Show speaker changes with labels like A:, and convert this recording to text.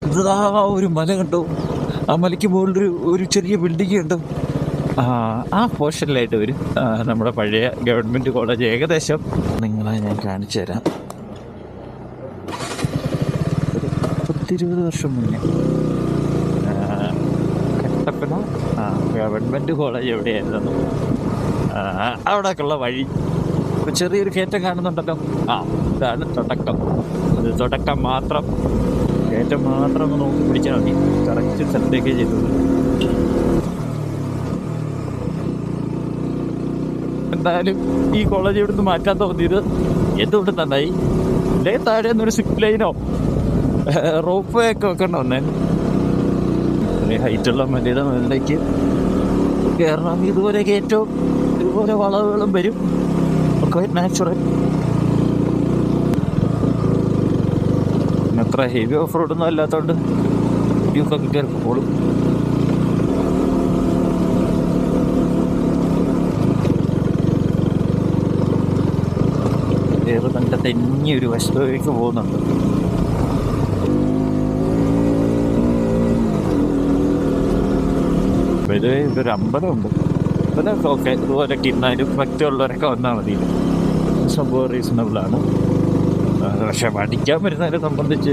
A: ഇതാ ഒരു മല കണ്ടോ, ആ മലയ്ക്ക് മുകളിലൊരു ഒരു ചെറിയ ബിൽഡിങ് കണ്ടോ. ആ പോർഷനിലായിട്ട് വരും നമ്മുടെ പഴയ ഗവൺമെൻറ് കോളേജ്. ഏകദേശം നിങ്ങളെ ഞാൻ കാണിച്ചു തരാം. ഒരു 10-20 വർഷം മുന്നേ കട്ടപ്പന ഗവൺമെൻറ് കോളേജ് എവിടെയായിരുന്നു, അവിടേക്കുള്ള വഴി ചെറിയൊരു കയറ്റം കാണുന്നുണ്ടല്ലോ. ഇതാണ് തുടക്കം. ഇത് തുടക്കം മാത്രം, കയറ്റം മാത്രം ഒന്ന് നോക്കി പിടിച്ചാൽ മതി. കറക്റ്റ് സ്ഥലത്തേക്ക് ചെയ്തത്. എന്തായാലും ഈ കോളേജ് ഇവിടുന്ന് മാറ്റാൻ തോന്നിയത് എന്തുകൊണ്ട് നന്നായി. ഇല്ലേ താഴെ നിന്നൊരു സിപ്പ് ലൈനോ റോപ്പ് വേ ഒക്കെ വെക്കണ്ട വന്നേ. ഹൈറ്റുള്ള മലയുടെ മുകളിലേക്ക് കയറണം. ഇതുപോലെ കയറ്റവും ഇതുപോലെ വളവുകളും വരും. ഒക്കെ നാച്ചുറൽ. അത്ര ഹെവി ഓഫ് റോഡൊന്നും അല്ലാത്തതുകൊണ്ട് ഡ്യൂക്കൊക്കെ കയറിപ്പോളും. ഏത് കണ്ട തെന്നി ഒരു വശത്തേക്ക് പോകുന്നുണ്ട്. ഇത് ഇതൊരു അമ്പലമുണ്ട്. അമ്പലമൊക്കെ ഓക്കെ, ഇതുപോലെ കിന്നാലും ഭക്തിയുള്ളവരൊക്കെ വന്നാൽ മതി. സംഭവം റീസണബിളാണ്. പക്ഷെ പഠിക്കാൻ വരുന്നതിനെ സംബന്ധിച്ച്